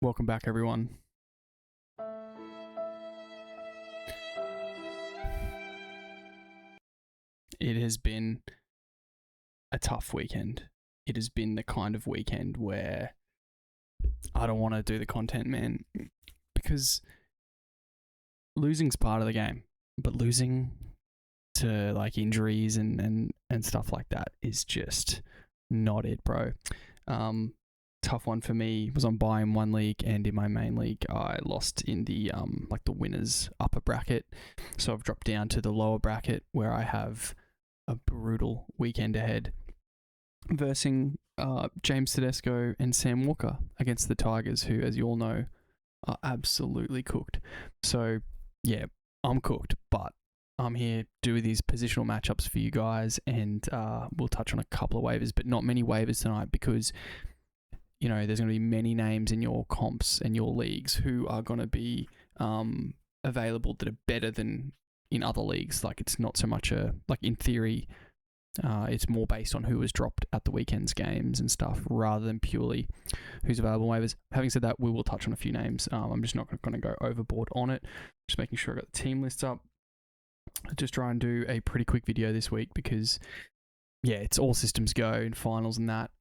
Welcome back, everyone. It has been a tough weekend. It has been the kind of weekend where I don't want to do the content, man, because losing's part of the game, but losing to like injuries and stuff like that is just not it, bro. Tough one for me. Was on bye in one league, and in my main league I lost in the the winners upper bracket, so I've dropped down to the lower bracket where I have a brutal weekend ahead versing James Tedesco and Sam Walker against the Tigers, who, as you all know, are absolutely cooked. So yeah, I'm cooked, but I'm here to do these positional matchups for you guys, and we'll touch on a couple of waivers, but not many waivers tonight because, you know, there's going to be many names in your comps and your leagues who are going to be available that are better than in other leagues. Like, it's not so much in theory, it's more based on who was dropped at the weekend's games and stuff rather than purely who's available waivers. Having said that, we will touch on a few names. I'm just not going to go overboard on it. Just making sure I got the team list up. Just try and do a pretty quick video this week because, yeah, it's all systems go in finals and that.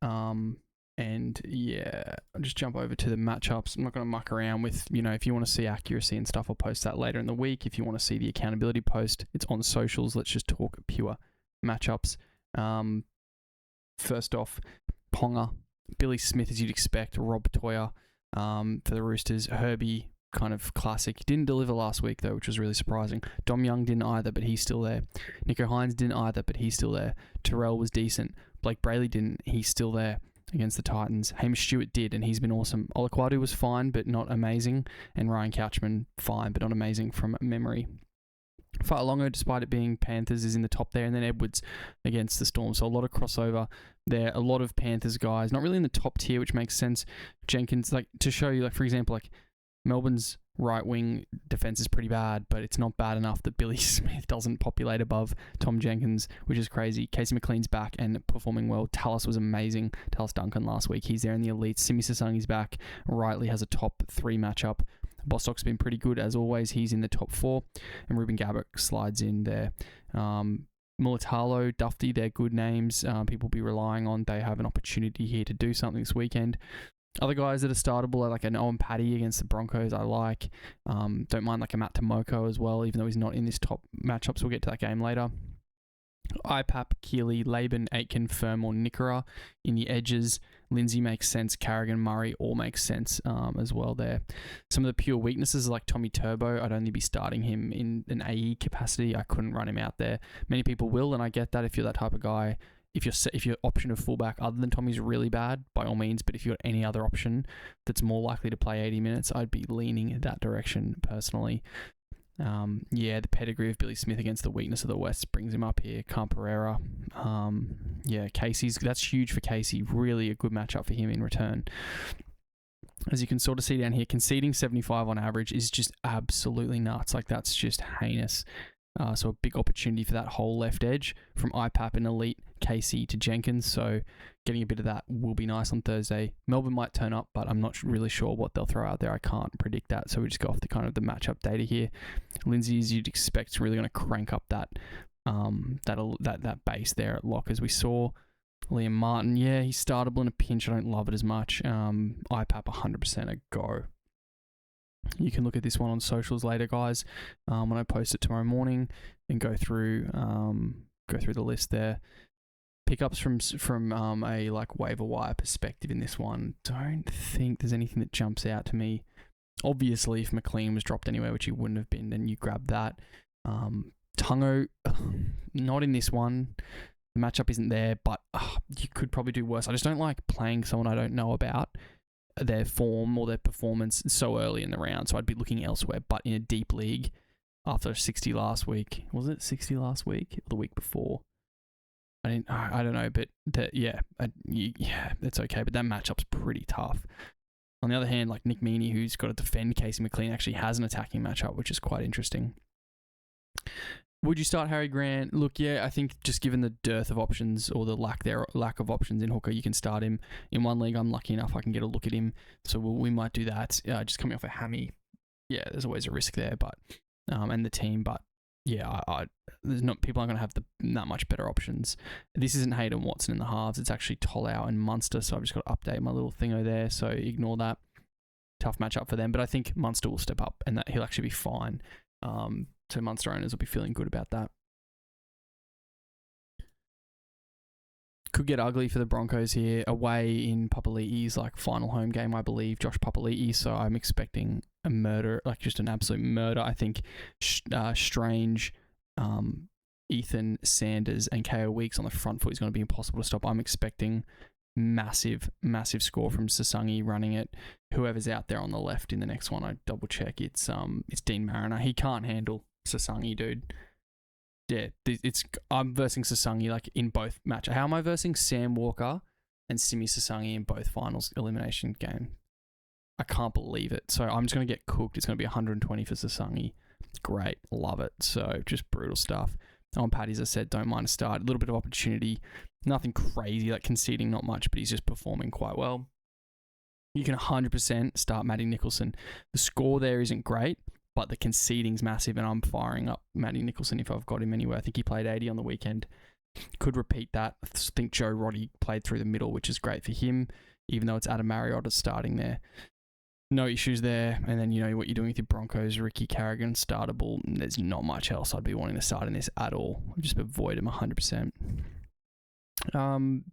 And yeah, I'll just jump over to the matchups. I'm not going to muck around with, you know, if you want to see accuracy and stuff, I'll post that later in the week. If you want to see the accountability post, it's on socials. Let's just talk pure matchups. First off, Ponga, Billy Smith, as you'd expect, Rob Toia for the Roosters. Herbie, kind of classic. Didn't deliver last week, though, which was really surprising. Dom Young didn't either, but he's still there. Nicho Hynes didn't either, but he's still there. Terrell was decent. Blayke Brailey didn't. He's still there against the Titans. Hamish Stewart did, and he's been awesome. Olakau'atu was fine, but not amazing. And Ryan Couchman, fine, but not amazing from memory. Fa'alongo, despite it being Panthers, is in the top there. And then Edwards against the Storm. So a lot of crossover there. A lot of Panthers guys, not really in the top tier, which makes sense. Jenkins, like, to show you, like, for example, like, Melbourne's right wing defense is pretty bad, but it's not bad enough that Billy Smith doesn't populate above Tom Jenkins, which is crazy. Casey McLean's back and performing well. Tallis was amazing. Tallis Duncan last week. He's there in the elites. Simi Sasangi's back. Rightly has a top 3 matchup. Bostock's been pretty good as always. He's in the top 4. And Ruben Gabbert slides in there. Mulatalo, Dufty, they're good names. People will be relying on. They have an opportunity here to do something this weekend. Other guys that are startable are like an Owen Paddy against the Broncos. I like. Don't mind like a Matt Tomoko as well, even though he's not in this top matchup. So we'll get to that game later. IPAP, Keeley, Laban, Aitken, Fermor, Nickera in the edges. Lindsay makes sense. Carrigan, Murray all makes sense as well there. Some of the pure weaknesses like Tommy Turbo, I'd only be starting him in an AE capacity. I couldn't run him out there. Many people will, and I get that if you're that type of guy. If your option of fullback other than Tommy's really bad, by all means, but if you've got any other option that's more likely to play 80 minutes, I'd be leaning in that direction personally. The pedigree of Billy Smith against the weakness of the West brings him up here. Camperera. That's huge for Casey. Really a good matchup for him in return. As you can sort of see down here, conceding 75 on average is just absolutely nuts. Like, that's just heinous. So a big opportunity for that whole left edge from IPAP and Elite, Casey to Jenkins. So getting a bit of that will be nice on Thursday. Melbourne might turn up, but I'm not really sure what they'll throw out there. I can't predict that. So we just go off the kind of the matchup data here. Lindsay, as you'd expect, is really going to crank up that base there at lock, as we saw. Liam Martin, yeah, he's startable in a pinch. I don't love it as much. IPAP 100% a go. You can look at this one on socials later, guys, when I post it tomorrow morning, and go through the list there. Pickups from a like waiver wire perspective in this one. Don't think there's anything that jumps out to me. Obviously, if McLean was dropped anywhere, which he wouldn't have been, then you grab that. Tungo, not in this one. The matchup isn't there, but you could probably do worse. I just don't like playing someone I don't know about their form or their performance so early in the round, so I'd be looking elsewhere. But in a deep league, after 60 last week, was it 60 last week or the week before? I don't know, but that's okay. But that matchup's pretty tough. On the other hand, like Nick Meaney, who's got to defend Casey McLean, actually has an attacking matchup, which is quite interesting. Would you start Harry Grant? Look, yeah, I think just given the dearth of options or the lack of options in hooker, you can start him. In one league, I'm lucky enough I can get a look at him, so we might do that. Just coming off a hammy, yeah, there's always a risk there, but and the team, but yeah, there's not people aren't going to have that much better options. This isn't Hayden Watson in the halves. It's actually Toia and Munster, so I've just got to update my little thingo there, so ignore that. Tough matchup for them, but I think Munster will step up and that he'll actually be fine. So Munster owners will be feeling good about that. Could get ugly for the Broncos here. Away in Papali'i's final home game, I believe, Josh Papali'i. So I'm expecting a murder, just an absolute murder. I think Strange, Ethan Sanders, and KO Weeks on the front foot is going to be impossible to stop. I'm expecting massive score from Sasangi running it. Whoever's out there on the left in the next one, I double check. It's Dean Mariner. He can't handle Sasangi, dude. Yeah, I'm versing Sasangi in both matches. How am I versing Sam Walker and Simi Sasangi in both finals elimination game? I can't believe it. So I'm just going to get cooked. It's going to be 120 for Sasangi. Great. Love it. So just brutal stuff. On Paddy, as I said, don't mind a start. A little bit of opportunity. Nothing crazy, conceding not much, but he's just performing quite well. You can 100% start Matty Nicholson. The score there isn't great, but the conceding's massive, and I'm firing up Matty Nicholson if I've got him anywhere. I think he played 80 on the weekend. Could repeat that. I think Joe Roddy played through the middle, which is great for him, even though it's Adam Marriott starting there. No issues there. And then you know what you're doing with your Broncos. Ricky Carrigan, startable. There's not much else I'd be wanting to start in this at all. I'll just avoid him 100%.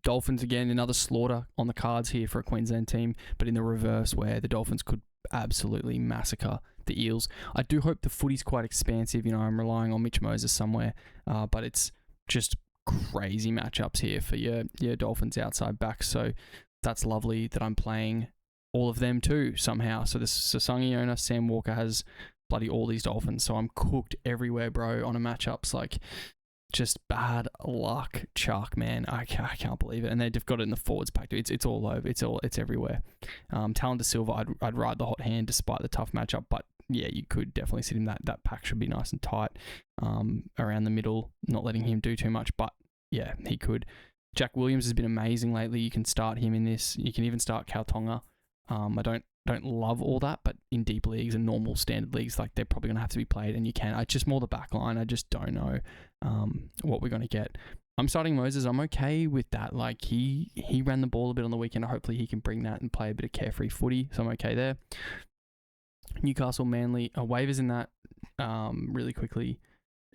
Dolphins, again, another slaughter on the cards here for a Queensland team, but in the reverse where the Dolphins could absolutely massacre the Eels. I do hope the footy's quite expansive. I'm relying on Mitch Moses somewhere, but it's just crazy matchups here for your Dolphins outside backs. So that's lovely that I'm playing all of them too somehow. So this Sasangi owner, Sam Walker, has bloody all these Dolphins. So I'm cooked everywhere, bro, on a matchups. Just bad luck, Chuck, man. I can't believe it. And they've got it in the forwards pack. It's all over. It's everywhere. Talon De Silva, I'd ride the hot hand despite the tough matchup. But yeah, you could definitely sit him. That pack should be nice and tight around the middle, not letting him do too much. But yeah, he could. Jack Williams has been amazing lately. You can start him in this. You can even start Kalyn Ponga. I don't love all that, but in deep leagues and normal standard leagues, they're probably going to have to be played, and you can. I just more the back line. I just don't know what we're going to get. I'm starting Moses. I'm okay with that. He ran the ball a bit on the weekend. Hopefully he can bring that and play a bit of carefree footy, so I'm okay there. Newcastle, Manly, waivers in that really quickly.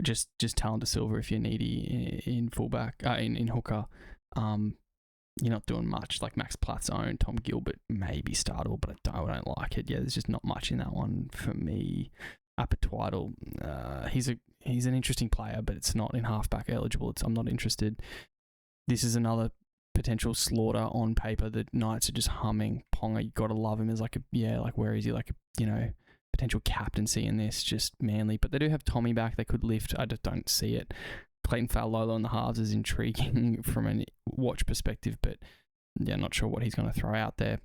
Just Talon De Silva if you're needy in fullback, in hooker. You're not doing much. Max Platt's own, Tom Gilbert may be startable, but I don't like it. Yeah, there's just not much in that one for me. Apatwaddle, he's an interesting player, but it's not in halfback eligible. I'm not interested. This is another potential slaughter on paper. The Knights are just humming. Ponga, you gotta love him as where is he? Potential captaincy in this, just Manly. But they do have Tommy back. They could lift. I just don't see it. Clayton Fa'alolo in the halves is intriguing from a watch perspective, but yeah, not sure what he's going to throw out there.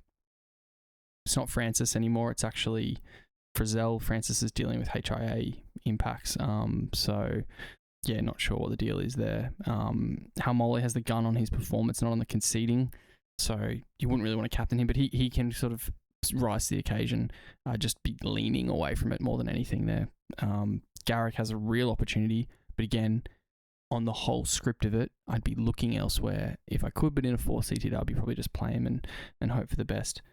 It's not Francis anymore. It's actually Frizzell. Francis is dealing with HIA impacts. So yeah, not sure what the deal is there. Haumole has the gun on his performance, not on the conceding. So you wouldn't really want to captain him, but he can sort of rise to the occasion. Just be leaning away from it more than anything there. Garrick has a real opportunity, but again, on the whole script of it, I'd be looking elsewhere if I could, but in a 4-seated, I'd be probably just play him and hope for the best.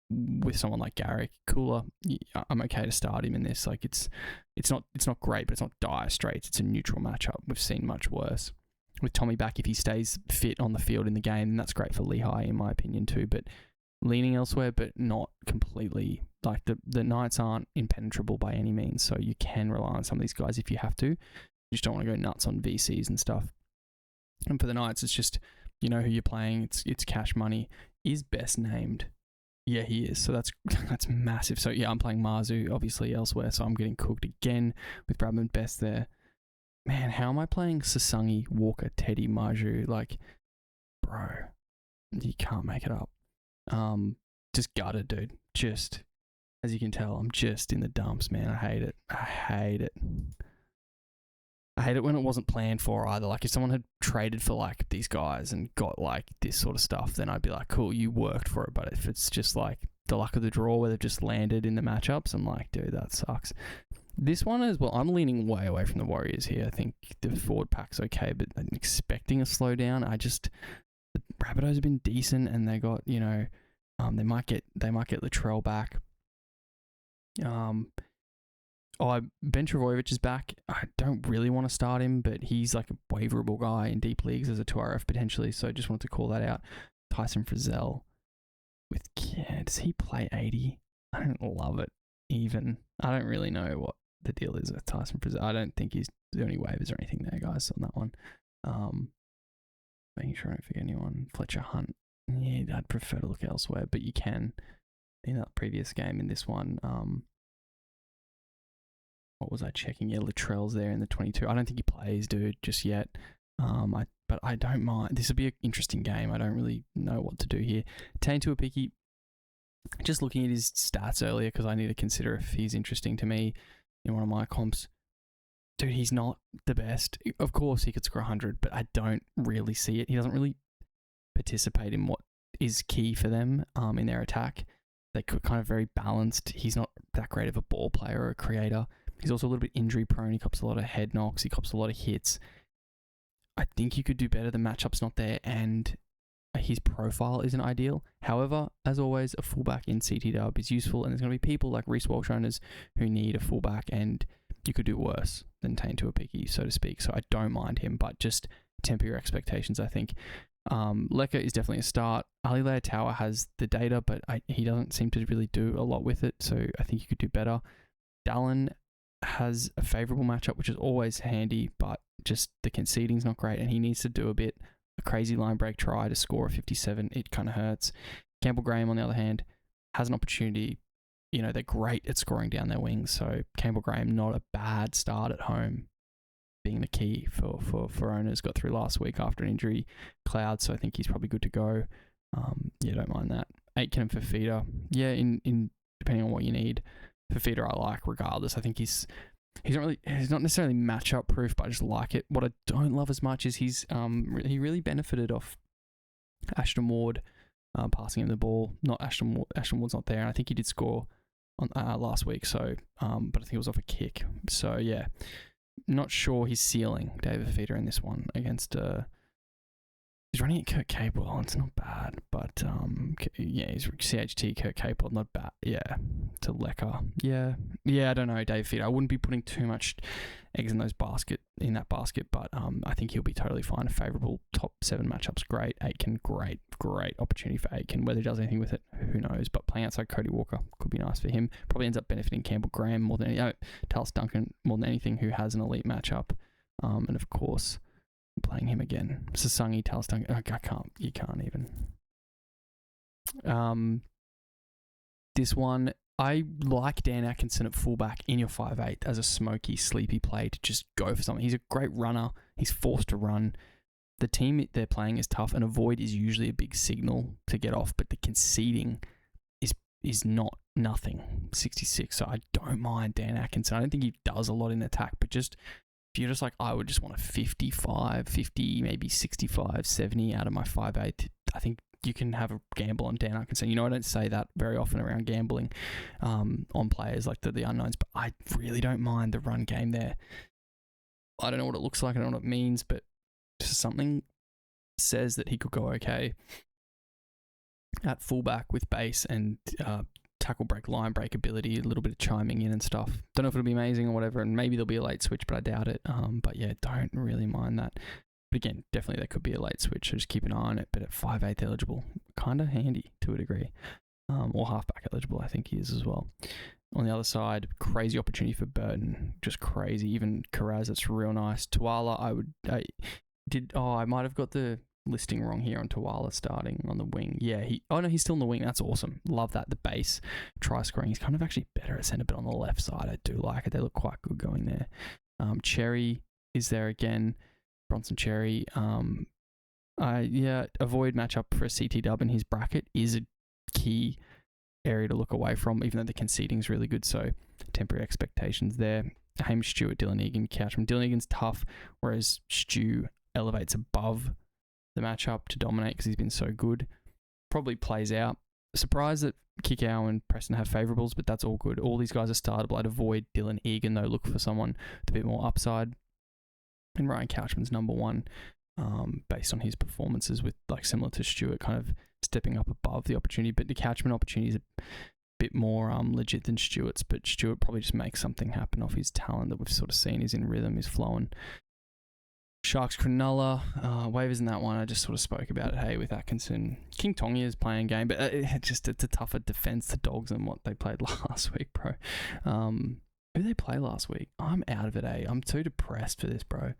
With someone like Garrick, Cooler, I'm okay to start him in this. It's not great, but it's not dire straits. It's a neutral matchup. We've seen much worse. With Tommy back, if he stays fit on the field in the game, then that's great for Lehigh, in my opinion, too. But leaning elsewhere, but not completely. The Knights aren't impenetrable by any means, so you can rely on some of these guys if you have to. You just don't want to go nuts on VCs and stuff. And for the Knights, it's just, you know who you're playing. It's cash money. Is best named? Yeah, he is. So that's massive. So yeah, I'm playing Marzu, obviously elsewhere. So I'm getting cooked again with Bradman Best there. Man, how am I playing Sasangi, Walker, Teddy, Marzu? Bro, you can't make it up. Just gutted, dude. Just, as you can tell, I'm just in the dumps, man. I hate it. I hate it when it wasn't planned for either. Like if someone had traded for like these guys and got like this sort of stuff, then I'd be like, cool, you worked for it. But if it's just like the luck of the draw where they've just landed in the matchups, I'm like, dude, that sucks. This one as well, I'm leaning way away from the Warriors here. I think the forward pack's okay, but I'm expecting a slowdown. The Rabbitohs have been decent, and they got, you know, they might get Latrell back. Ben Trebojevic is back. I don't really want to start him, but he's like a waiverable guy in deep leagues as a 2RF potentially, so I just wanted to call that out. Tyson Frizzell does he play 80? I don't love it even. I don't really know what the deal is with Tyson Frizzell. I don't think he's doing any waivers or anything there, guys, on that one. Making sure I don't forget anyone. Fletcher Hunt. Yeah, I'd prefer to look elsewhere, but you can in that previous game. In this one, what was I checking? Yeah, Latrell's there in the 22. I don't think he plays, dude, just yet. But I don't mind. This will be an interesting game. I don't really know what to do here. Tane Tuapiki, just looking at his stats earlier because I need to consider if he's interesting to me in one of my comps. Dude, he's not the best. Of course, he could score 100, but I don't really see it. He doesn't really participate in what is key for them in their attack. They're kind of very balanced. He's not that great of a ball player or a creator. He's also a little bit injury prone. He cops a lot of head knocks. He cops a lot of hits. I think you could do better. The matchup's not there, and his profile isn't ideal. However, as always, a fullback in CT dub is useful, and there's going to be people like Reece Walsh owners who need a fullback, and you could do worse than Tane Tuapiki, so to speak. So I don't mind him, but just temper your expectations, I think. Leka is definitely a start. Ali Leao has the data, but he doesn't seem to really do a lot with it, so I think you could do better. Dallin has a favourable matchup, which is always handy, but just the conceding's not great, and he needs to do a crazy line break try to score a 57. It kind of hurts. Campbell Graham, on the other hand, has an opportunity. You know, they're great at scoring down their wings, so Campbell Graham, not a bad start at home, being the key for owners. Got through last week after an injury cloud, so I think he's probably good to go. Yeah, don't mind that. Aitken and Fafita, yeah, in depending on what you need. Fafita I like regardless. I think he's not necessarily matchup proof, but I just like it. What I don't love as much is he really benefited off Ashton Ward passing him the ball. Not Ashton Ward's not there, and I think he did score on last week. So, but I think it was off a kick. So yeah, not sure his ceiling. David Fafita in this one against. He's running at Kurt Capewell. It's not bad, but yeah, he's CHT Kurt Capewell, not bad. Yeah, to Leka. Yeah. I don't know, Dave Fafita. I wouldn't be putting too much eggs in that basket, but I think he'll be totally fine. A favourable top 7 matchups, great. Aitken, great opportunity for Aitken. Whether he does anything with it, who knows? But playing outside Cody Walker could be nice for him. Probably ends up benefiting Campbell Graham more than Tallis Duncan more than anything, who has an elite matchup, and of course. Playing him again. Sasangi, Tallis Duncan. You can't even. This one, I like Dan Atkinson at fullback in your 5'8" as a smoky, sleepy play to just go for something. He's a great runner. He's forced to run. The team they're playing is tough, and a void is usually a big signal to get off, but the conceding is not nothing. 66, so I don't mind Dan Atkinson. I don't think he does a lot in attack, but just if you're just like, I would just want a 55, 50, maybe 65, 70 out of my 5'8", I think you can have a gamble on Dan Atkinson. You know, I don't say that very often around gambling on players like the unknowns, but I really don't mind the run game there. I don't know what it looks like, I don't know what it means, but just something says that he could go okay at fullback with base and tackle break, line break ability, a little bit of chiming in and stuff. Don't know if it'll be amazing or whatever, and maybe there'll be a late switch, but I doubt it. But yeah, don't really mind that. But again, definitely there could be a late switch, so just keep an eye on it. But at 5'8" eligible, kind of handy to a degree. Or halfback eligible, I think he is as well. On the other side, crazy opportunity for Burton, just crazy. Even Karaz, that's real nice. Toia, I might have got the listing wrong here on Toia starting on the wing. Yeah, he's still on the wing. That's awesome. Love that. The base try scoring. He's kind of actually better at centre, but on the left side, I do like it. They look quite good going there. Cherry is there again. Bronson Cherry. Avoid matchup for a CT dub in his bracket is a key area to look away from, even though the conceding is really good. So temporary expectations there. Hamish Stewart, Dylan Egan, Couchman. Dylan Egan's tough, whereas Stew elevates above the matchup to dominate because he's been so good. Probably plays out. Surprised that Kikau and Preston have favourables, but that's all good. All these guys are startable. I'd avoid Dylan Egan, though. Look for someone with a bit more upside. And Ryan Couchman's number one, based on his performances with, like, similar to Stewart, kind of stepping up above the opportunity. But the Couchman opportunity is a bit more legit than Stewart's, but Stewart probably just makes something happen off his talent that we've sort of seen. He's in rhythm, he's flowing. Sharks Cronulla, waivers in that one. I just sort of spoke about it. Hey, with Atkinson, King Tonga is playing game, but it's a tougher defense to Dogs than what they played last week, bro. Who did they play last week? I'm out of it. I'm too depressed for this, bro.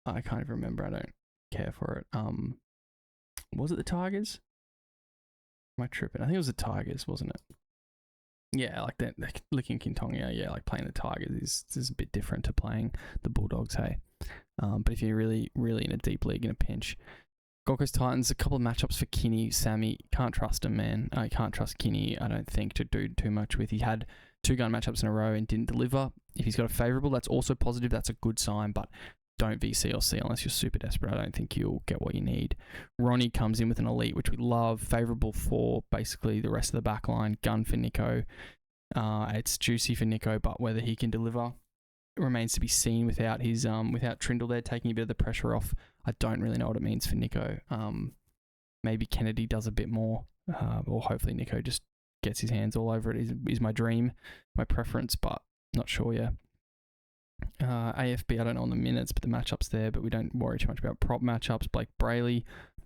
I can't even remember. I don't care for it. Was it the Tigers? Am I tripping? I think it was the Tigers, wasn't it? Yeah, like that. Licking King Tonga. Yeah, like playing the Tigers is a bit different to playing the Bulldogs. Hey. But if you're really, really in a deep league in a pinch, Gold Coast Titans, a couple of matchups for Kinney, Sammy. Can't trust him, man. I can't trust Kinney, I don't think, to do too much with. He had 2 gun matchups in a row and didn't deliver. If he's got a favourable, that's also positive. That's a good sign, but don't VC or C unless you're super desperate. I don't think you'll get what you need. Ronnie comes in with an elite, which we love. Favourable for basically the rest of the back line. Gun for Nico. It's juicy for Nico, but whether he can deliver remains to be seen without his without Trindle there taking a bit of the pressure off. I don't really know what it means for Nico. Maybe Kennedy does a bit more, or hopefully Nico just gets his hands all over it. Is my dream, my preference, but not sure yet. AFB, I don't know on the minutes, but the matchups there, but we don't worry too much about prop matchups. Blayke Brailey,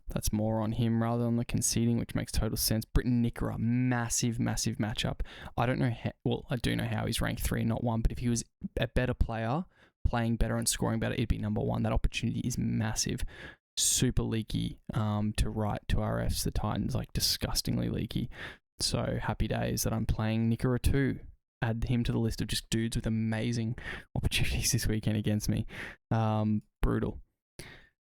that's more on him rather than the conceding, which makes total sense. Britton Nickera, massive matchup. I don't know how, well, I do know how he's ranked 3 and not 1, but if he was a better player, playing better and scoring better, it'd be number 1. That opportunity is massive. Super leaky to right to RFs, the Titans, like disgustingly leaky. So happy days that I'm playing Nickera 2. Add him to the list of just dudes with amazing opportunities this weekend against me. Brutal.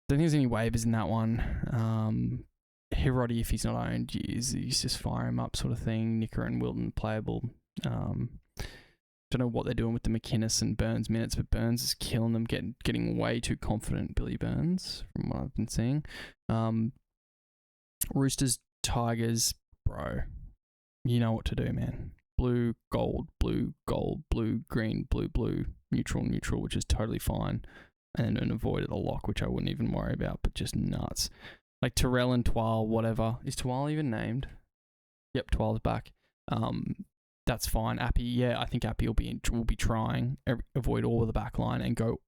Don't think there's any waivers in that one. Hiroti, if he's not owned, he's just fire him up sort of thing. Nicker and Wilton playable. Don't know what they're doing with the McInnes and Burns minutes, but Burns is killing them, getting way too confident, Billy Burns, from what I've been seeing. Roosters, Tigers, bro. You know what to do, man. Blue, gold, blue, green, blue, neutral, which is totally fine. And avoid a lock, which I wouldn't even worry about, but just nuts. Like Terrell and Twal, whatever. Is Twal even named? Yep, Twal's back. That's fine. Appy, yeah, I think Appy will be trying. Avoid all of the back line and go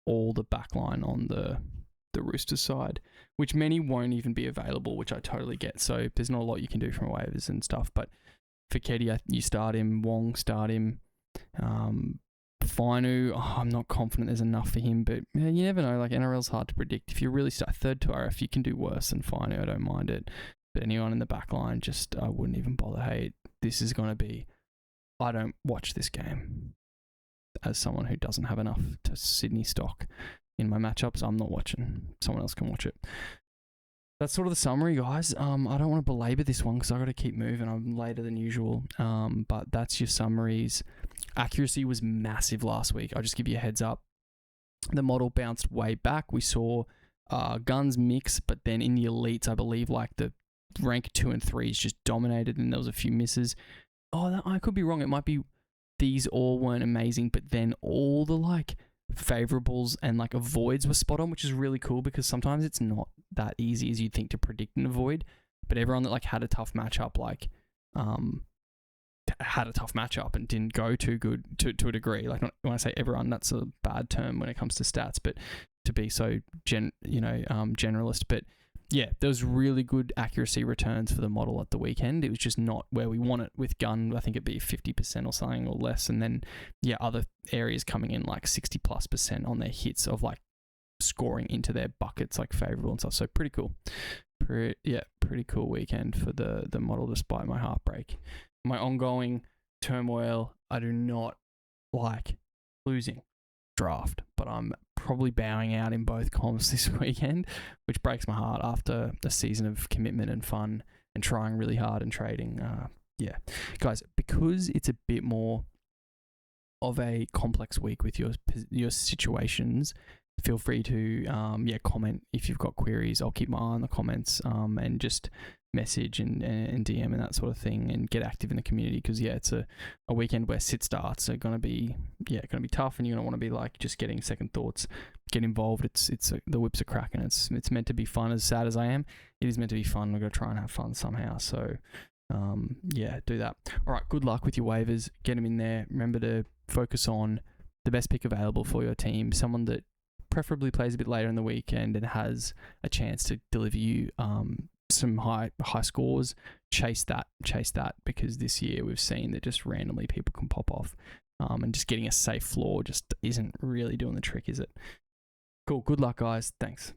all the back line on the Roosters side, which many won't even be available, which I totally get. So there's not a lot you can do from waivers and stuff, but for Keddy, you start him. Wong, start him. Fainu, I'm not confident there's enough for him, but yeah, you never know. Like NRL's hard to predict. If you really start third to RF, you can do worse than Fainu. I don't mind it. But anyone in the back line, just I wouldn't even bother. Hey, this is going to be... I don't watch this game. As someone who doesn't have enough to Sydney stock in my matchups, I'm not watching. Someone else can watch it. That's sort of the summary, guys. I don't want to belabor this one because I've got to keep moving. I'm later than usual. But that's your summaries. Accuracy was massive last week. I'll just give you a heads up. The model bounced way back. We saw guns mix, but then in the elites, I believe like the rank 2 and 3s just dominated and there was a few misses. I could be wrong. It might be these all weren't amazing, but then all the like favorables and like avoids were spot on, which is really cool because sometimes it's not that easy as you'd think to predict an avoid. But everyone that like had a tough matchup, like had a tough matchup and didn't go too good to a degree. Like when I say everyone, that's a bad term when it comes to stats, but to be so generalist. But yeah, there was really good accuracy returns for the model at the weekend. It was just not where we want it with gun. I think it'd be 50% or something or less. And then, yeah, other areas coming in like 60+% on their hits of like scoring into their buckets, like favorable and stuff. So pretty cool. Pretty cool weekend for the model despite my heartbreak. My ongoing turmoil, I do not like losing draft, but I'm probably bowing out in both comps this weekend, which breaks my heart after a season of commitment and fun and trying really hard and trading. Yeah, guys, because it's a bit more of a complex week with your situations, feel free to comment if you've got queries. I'll keep my eye on the comments and just message and DM and that sort of thing, and get active in the community, because it's a weekend where sit starts are going to be tough, and you're going to want to be like just getting second thoughts, get involved. The whips are cracking. It's meant to be fun. As sad as I am, it is meant to be fun. We're going to try and have fun somehow. So do that. All right, good luck with your waivers. Get them in there. Remember to focus on the best pick available for your team, someone that preferably plays a bit later in the weekend and has a chance to deliver you some high scores. Chase that, because this year we've seen that just randomly people can pop off, and just getting a safe floor just isn't really doing the trick, is it? Cool. Good luck, guys. Thanks.